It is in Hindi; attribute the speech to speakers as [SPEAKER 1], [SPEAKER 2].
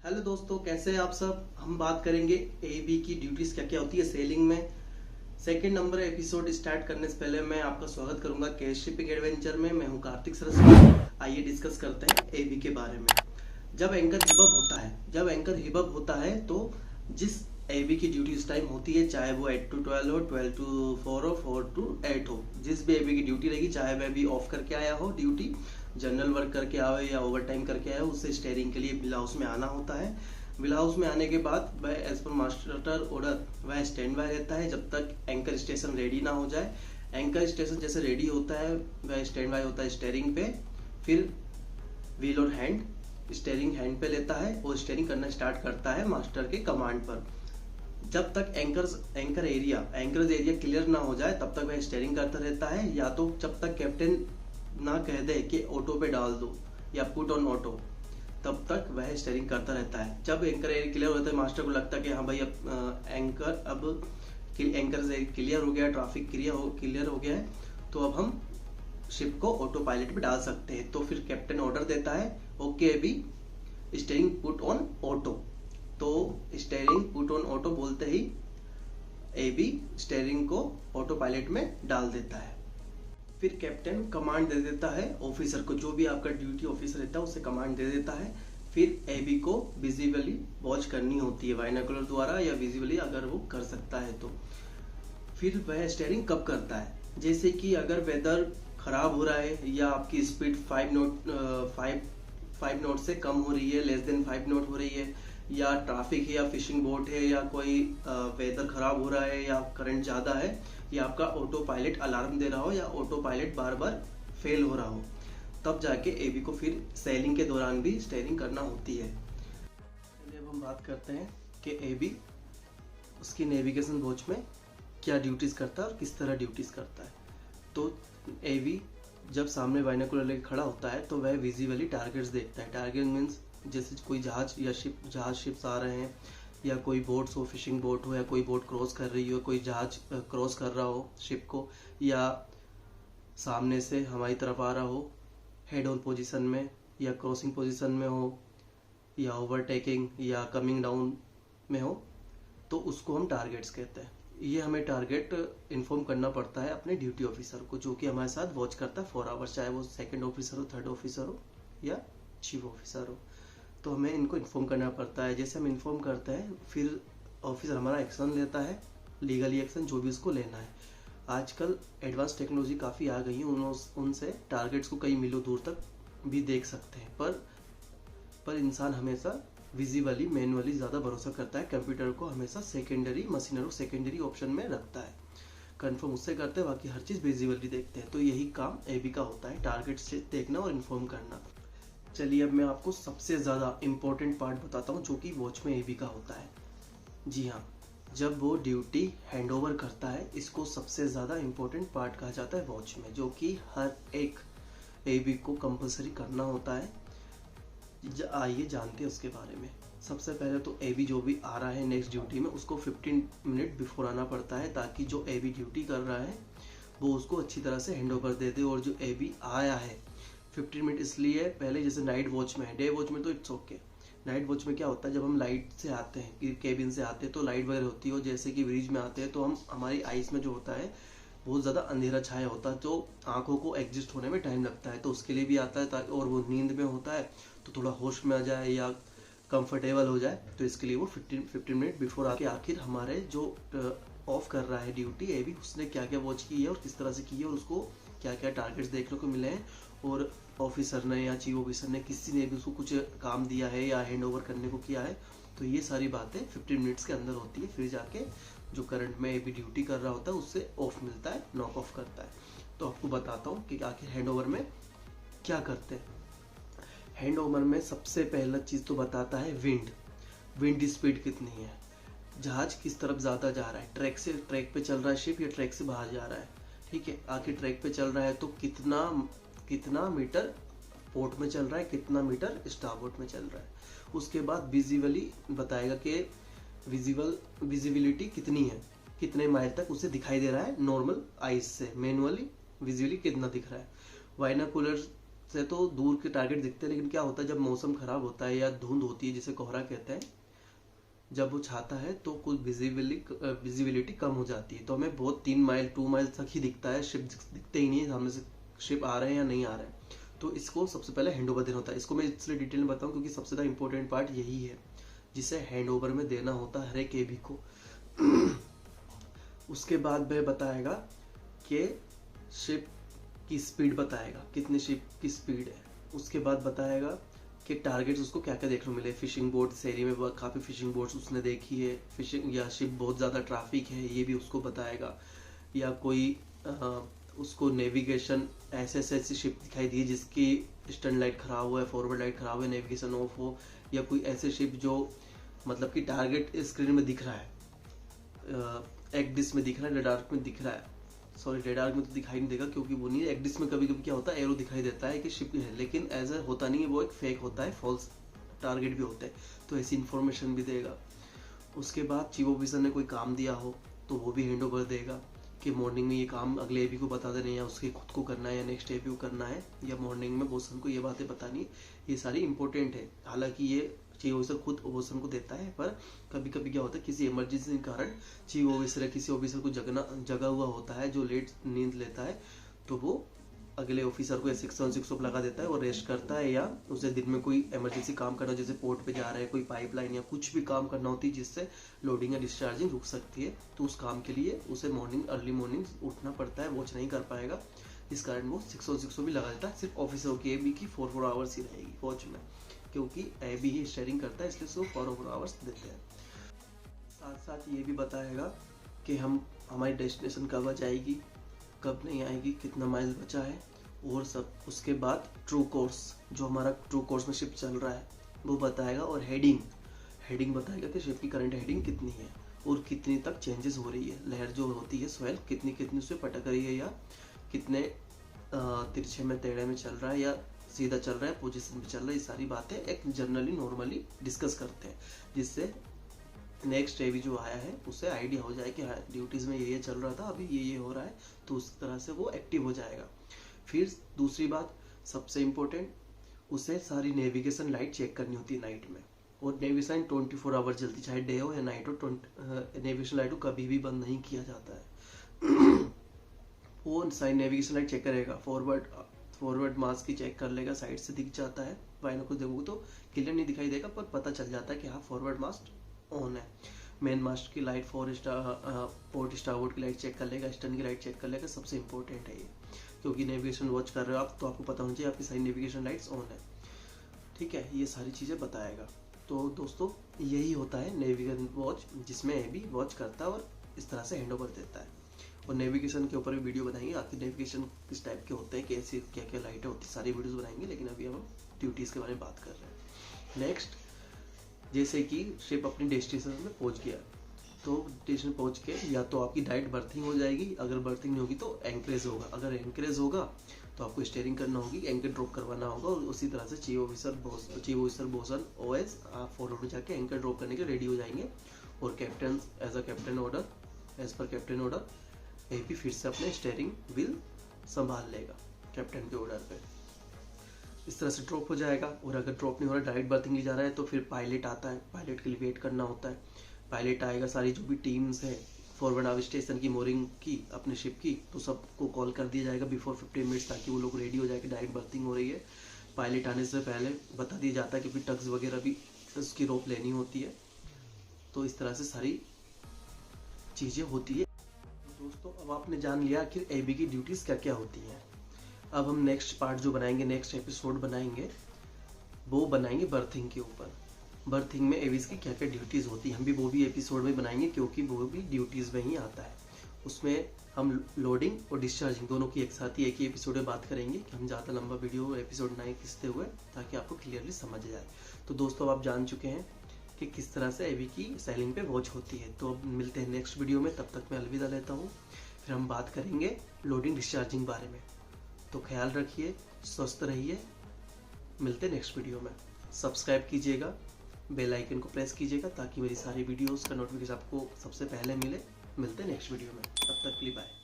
[SPEAKER 1] हेलो दोस्तों, कैसे हैं आप सब। हम बात करेंगे एबी की ड्यूटीज क्या क्या होती है सेलिंग में। सेकंड नंबर एपिसोड स्टार्ट करने से पहले मैं आपका स्वागत करूंगा कैश शिपिंग एडवेंचर में। मैं हूं कार्तिक सरस्वती। आइए डिस्कस करते हैं एबी के बारे में। जब एंकर हिबअप होता है तो जिस एबी की ड्यूटी उस टाइम होती है, चाहे वो 8 to 12 हो, 12 to 4 हो, 4 to 8 हो, जिस भी एबी की ड्यूटी रहेगी, चाहे वह भी ऑफ करके आया हो ड्यूटी, जनरल वर्क करके आए या ओवर टाइम करके आया हो, उससे स्टेयरिंग के लिए बिल हाउस में आना होता है। बिल हाउस में आने के बाद वह एज पर मास्टर ऑर्डर वह स्टैंड बाय रहता है जब तक एंकर स्टेशन रेडी ना हो जाए। एंकर स्टेशन जैसे रेडी होता है वह स्टैंड बाय होता है स्टेयरिंग पे। फिर व्हील और हैंड स्टेयरिंग हैंड पे लेता है और स्टेयरिंग करना स्टार्ट करता है मास्टर के कमांड पर। जब तक एंकर एरिया क्लियर ना हो जाए तब तक वह स्टेयरिंग करता रहता है, या तो जब तक कैप्टन ना कह दे कि ऑटो पे डाल दो या पुट ऑन ऑटो, तब तक वह स्टेयरिंग करता रहता है। जब एंकर एरिया क्लियर होता है, मास्टर को लगता है कि हाँ भाई अब एंकर क्लियर हो गया, ट्रैफिक क्लियर हो गया है, तो अब हम शिप को ऑटो पायलट पे डाल सकते हैं। तो फिर कैप्टन ऑर्डर देता है, ओके अभी स्टेयरिंग पुट ऑन ऑटो। तो स्टेयरिंग पुट ऑन ऑटो बोलते ही एबी स्टेयरिंग को ऑटो पायलट में डाल देता है। फिर कैप्टन कमांड दे देता है ऑफिसर को, जो भी आपका ड्यूटी ऑफिसर रहता है उसे कमांड दे देता है। फिर एबी को विजिबली वॉच करनी होती है बाइनोकुलर द्वारा, या विजिबली अगर वो कर सकता है तो। फिर वह स्टेयरिंग कब करता है, जैसे कि अगर वेदर खराब हो रहा है या आपकी स्पीड 5 नॉट से कम हो रही है, लेस देन 5 नॉट हो रही है, या ट्रैफिक है या फिशिंग बोट है, या कोई वेदर खराब हो रहा है, या करंट ज्यादा है, या आपका ऑटो पायलट अलार्म दे रहा हो, या ऑटो पायलट बार बार फेल हो रहा हो, तब जाके एबी को फिर सेलिंग के दौरान भी स्टेयरिंग करना होती है। चलिए अब हम बात करते हैं कि एबी उसकी नेविगेशन वॉच में क्या ड्यूटीज करता है और किस तरह ड्यूटीज करता है। तो एबी जब सामने बाइनोकुलर लेके खड़ा होता है तो वह विजिबली टारगेट्स देखता है। टारगेट मीन्स जैसे कोई जहाज या शिप्स आ रहे हैं, या कोई बोट्स हो, फिशिंग बोट हो, या कोई बोट क्रॉस कर रही हो, कोई जहाज क्रॉस कर रहा हो शिप को, या सामने से हमारी तरफ आ रहा हो हेड ऑन पोजीशन में, या क्रॉसिंग पोजीशन में हो, या ओवरटेकिंग या कमिंग डाउन में हो, तो उसको हम टारगेट्स कहते हैं। ये हमें टारगेट इन्फॉर्म करना पड़ता है अपने ड्यूटी ऑफिसर को, जो कि हमारे साथ वॉच करता है 4 आवर्स, चाहे वो सेकंड ऑफिसर हो, थर्ड ऑफिसर हो, या चीफ ऑफिसर हो। तो हमें इनको इन्फॉर्म करना पड़ता है। जैसे हम इन्फॉर्म करते हैं फिर ऑफिसर हमारा एक्शन लेता है, लीगली एक्शन जो भी उसको लेना है। आजकल एडवांस टेक्नोलॉजी काफ़ी आ गई है, उनसे टारगेट्स को कई मीलों दूर तक भी देख सकते हैं, पर इंसान हमेशा विजिबली मैनुअली ज़्यादा भरोसा करता है। कंप्यूटर को हमेशा मशीनरी को सेकेंडरी ऑप्शन में रखता है। कंफर्म उससे करते हैं, बाकी हर चीज़ विजिबली देखते हैं। तो यही काम एबी का होता है, टारगेट से देखना और इन्फॉर्म करना। चलिए अब मैं आपको सबसे ज़्यादा इम्पोर्टेंट पार्ट बताता हूँ जो कि वॉच में एबी का होता है। जी हाँ, जब वो ड्यूटी हैंड ओवर करता है, इसको सबसे ज़्यादा इम्पोर्टेंट पार्ट कहा जाता है वॉच में, जो कि हर एक एबी को कंपलसरी करना होता है। आइए जानते हैं उसके बारे में। सबसे पहले तो एबी जो भी आ रहा है नेक्स्ट ड्यूटी में, उसको 15 मिनट बिफोर आना पड़ता है, ताकि जो एबी ड्यूटी कर रहा है वो उसको अच्छी तरह से हैंड ओवर दे दे। और जो एबी आया है 15 मिनट इसलिए पहले, जैसे नाइट वॉच में है, डे वॉच में तो इट्स ओके। नाइट वॉच में क्या होता है, जब हम लाइट से आते हैं, केबिन से आते हैं, तो लाइट वगैरह होती है, जैसे कि ब्रिज में आते हैं तो हमारी आइस में जो होता है बहुत ज़्यादा अंधेरा छाया होता है, तो आंखों को एडजस्ट होने में टाइम लगता है, तो उसके लिए भी आता है। और वो नींद में होता है तो थोड़ा होश में आ जाए या कंफर्टेबल हो जाए, तो इसके लिए वो 15 मिनट बिफोर आके आखिर हमारे जो ऑफ कर रहा है ड्यूटी एबी, उसने क्या क्या वॉच की है और किस तरह से की है, और उसको क्या क्या टारगेट्स देखने को मिले हैं, और ऑफिसर ने या चीफ ऑफिसर ने किसी ने भी उसको कुछ काम दिया है या हैंड ओवर करने को किया है, तो ये सारी बातें 15 मिनट्स के अंदर होती है। फिर जाके जो करंट में एबी ड्यूटी कर रहा होता है उससे ऑफ मिलता है, नॉक ऑफ करता है। तो आपको बताता हूँ कि आखिर हैंड ओवर में क्या करते हैं। हैंड ओवर में सबसे पहला चीज़ तो बताता है विंड स्पीड कितनी है, जहाज किस तरफ ज़्यादा जा रहा है, ट्रैक पे चल रहा है शिप, या ट्रैक से बाहर जा रहा है। ठीक है, आखिर ट्रैक पे चल रहा है तो कितना मीटर पोर्ट में चल रहा है, कितना मीटर स्टारबोर्ड में चल रहा है। उसके बाद विजिबली बताएगा कि विजिबिलिटी कितनी है, कितने माइल तक उसे दिखाई दे रहा है नॉर्मल आइज से, मैनुअली विजिबली कितना दिख रहा है। बाइनोकुलर से तो दूर के टारगेट दिखते हैं, लेकिन क्या होता है जब मौसम खराब होता है या धुंध होती है जिसे कोहरा कहते हैं, जब वो छाता है तो कुछ विजिबिलिटी कम हो जाती है, तो हमें बहुत 3 माइल 2 माइल तक ही दिखता है, शिप दिखते ही नहीं है सामने से शिप आ रहे हैं या नहीं आ रहे हैं। तो इसको सबसे पहले हैंड ओवर देना होता है। इसको मैं इसलिए डिटेल में बताऊं क्योंकि सबसे ज़्यादा इंपॉर्टेंट पार्ट यही है जिसे हैंड ओवर में देना होता है हर एक केबी को। उसके बाद वह बताएगा कि शिप की स्पीड बताएगा, कितनी शिप की स्पीड है। उसके बाद बताएगा कि टारगेट्स उसको क्या क्या देखने को मिले। फिशिंग बोट इस एरिया में काफ़ी फिशिंग बोट्स उसने देखी है, फिशिंग या शिप बहुत ज़्यादा ट्रैफिक है ये भी उसको बताएगा, या कोई उसको नेविगेशन ऐसी शिप दिखाई दी जिसकी स्टर्न लाइट खराब हुआ है, फॉरवर्ड लाइट खराब है, नेविगेशन ऑफ हो, या कोई ऐसे शिप जो मतलब कि टारगेट स्क्रीन में दिख रहा है, एक्डिस में दिख रहा है, रेडार में दिख रहा है, सॉरी रेडार में तो दिखाई नहीं देगा क्योंकि वो नहीं है, एक्डिस में कभी कभी क्या होता है एरो दिखाई देता है कि शिप है, लेकिन एज ए होता नहीं है, वो एक फेक होता है, फॉल्स टारगेट भी होते हैं, तो ऐसी इन्फॉर्मेशन भी देगा। उसके बाद चीफ ऑफिसर ने कोई काम दिया हो तो वो भी हैंड ओवर देगा कि मॉर्निंग में ये काम अगले एबी को बता देना है, या उसके खुद को करना है, या नेक्स्ट एबी को करना है, या मॉर्निंग में बोसन को ये बातें बतानी है। ये सारी इंपॉर्टेंट है, हालांकि ये चीफ ऑफिसर खुद बोसन को देता है, पर कभी कभी क्या होता है किसी इमरजेंसी के कारण चीफ ऑफिसर या किसी ऑफिसर को जगा हुआ होता है जो लेट नींद लेता है, तो वो अगले ऑफिसर को 616 ऑफ लगा देता है और रेस्ट करता है, या उसे दिन में कोई इमरजेंसी काम करना जैसे पोर्ट पे जा रहा है, कोई पाइपलाइन या कुछ भी काम करना होती है जिससे लोडिंग या डिस्चार्जिंग रुक सकती है, तो उस काम के लिए उसे अर्ली मॉर्निंग उठना पड़ता है, वॉच नहीं कर पाएगा, इस कारण वो 616 भी लगा देता है। सिर्फ ऑफिसर की एबी की 4 आवर्स ही रहेगी वॉच में, क्योंकि एबी ही स्टेयरिंग करता है, इसलिए उसको 4 आवर्स देते हैं। साथ साथ ये भी बताएगा कि हमारी डेस्टिनेशन कब आ जाएगी, कब नहीं आएगी, कितना माइल बचा है, और सब। उसके बाद ट्रू कोर्स, जो हमारा ट्रू कोर्स में शिप चल रहा है वो बताएगा, और हेडिंग बताएगा कि शिप की करंट हेडिंग कितनी है और कितनी तक चेंजेस हो रही है, लहर जो होती है स्वेल कितनी उसमें पटक रही है, या कितने तिरछे में टेढ़े में चल रहा है, या सीधा चल रहा है, पोजीशन पे चल रहा है। ये सारी बातें एक जनरली नॉर्मली डिस्कस करते हैं, जिससे नेक्स्ट एबी जो आया है उसे आइडिया हो जाए कि हाँ ड्यूटीज में ये चल रहा था, अभी ये हो रहा है, तो उस तरह से वो एक्टिव हो जाएगा। फिर दूसरी बात सबसे इम्पोर्टेंट, उसे सारी नेविगेशन लाइट चेक करनी होती है नाइट में, और नेविगेशन 24 आवर जलती, चाहे डे हो या नाइट हो, नेविगेशन लाइट को कभी भी बंद नहीं किया जाता है। वो सारी नेविगेशन लाइट चेक करेगा, फॉरवर्ड मास्क की चेक कर लेगा, साइड से दिख जाता है, बाइनोकुलर को देखोगे तो क्लियर नहीं दिखाई देगा पर पता चल जाता है कि हाँ फॉरवर्ड मास्ट ऑन है। मेन मास्ट की लाइट, पोर्ट स्टारबोर्ड की लाइट चेक कर लेगा, स्टर्न की लाइट चेक कर लेगा, सबसे इंपॉर्टेंट है ये, क्योंकि नेविगेशन वॉच कर रहे हो आप तो आपको पता होना चाहिए आपकी सारी नेविगेशन लाइट्स ऑन है। ठीक है, ये सारी चीज़ें बताएगा। तो दोस्तों यही होता है नेविगेशन वॉच, जिसमें एबी वॉच करता है और इस तरह से हैंड ओवर देता है। और नेविगेशन के ऊपर भी वीडियो बनाएंगे, आखिर नेविगेशन किस टाइप के होते हैं, कैसे क्या क्या लाइटें होती है, सारी वीडियोस बनाएंगे, लेकिन अभी हम ड्यूटीज़ के बारे में बात कर रहे हैं। नेक्स्ट, जैसे कि शिप अपनी डेस्टिनेशन में पहुंच गया, तो स्टेशन पहुंच के या तो आपकी डायरेक्ट बर्थिंग हो जाएगी, अगर बर्थिंग नहीं होगी तो एंकरेज होगा, अगर एंकरेज होगा तो आपको स्टीयरिंग करना होगी, एंकर ड्रॉप करवाना होगा, और उसी तरह से चीफ ऑफिसर बोसन ओएस आप फॉरवर्ड में जाके एंकर ड्रॉप करने के रेडी हो जाएंगे, और captain as a captain order, as per captain order एपी फिर से अपने स्टीयरिंग व्हील संभाल लेगा कैप्टन के ऑर्डर पे। इस तरह से ड्रॉप हो जाएगा, और अगर ड्रॉप नहीं हो रहा डायरेक्ट बर्थिंग ली जा रहा है तो फिर पायलट आता है, पायलट के लिए वेट करना होता है, पायलट आएगा, सारी जो भी टीम्स है फॉरवर्ड आवर स्टेशन की मोरिंग की अपने शिप की, तो सबको कॉल कर दिया जाएगा बिफोर 15 मिनट्स, ताकि वो लोग रेडी हो जाए कि डायरेक्ट बर्थिंग हो रही है। पायलट आने से पहले बता दिया जाता है कि फिर टग्स वगैरह भी उसकी रोप लेनी होती है, तो इस तरह से सारी चीज़ें होती है। तो दोस्तों अब आपने जान लिया कि एबी की ड्यूटीज़ क्या क्या होती हैं। अब हम नेक्स्ट पार्ट जो बनाएंगे, नेक्स्ट एपिसोड बनाएंगे, वो बनाएंगे बर्थिंग के ऊपर। बर्थिंग में एवीज की क्या क्या ड्यूटीज़ होती है, हम भी वो भी एपिसोड में बनाएंगे, क्योंकि वो भी ड्यूटीज़ में ही आता है। उसमें हम लोडिंग और डिस्चार्जिंग दोनों की एक साथ ही एक ही एपिसोड में बात करेंगे, कि हम ज़्यादा लंबा वीडियो एपिसोड ना खींचते हुए, ताकि आपको क्लियरली समझ जाए। तो दोस्तों आप जान चुके हैं कि किस तरह से एवी की सेलिंग पे वॉच होती है। तो अब मिलते हैं नेक्स्ट वीडियो में, तब तक मैं अलविदा लेता हूँ। फिर हम बात करेंगे लोडिंग डिस्चार्जिंग बारे में। तो ख्याल रखिए, स्वस्थ रहिए, मिलते हैं नेक्स्ट वीडियो में। सब्सक्राइब कीजिएगा, बेल आइकन को प्रेस कीजिएगा, ताकि मेरी सारी वीडियोस का नोटिफिकेशन आपको सबसे पहले मिले। मिलते हैं नेक्स्ट वीडियो में, तब तक के लिए बाय।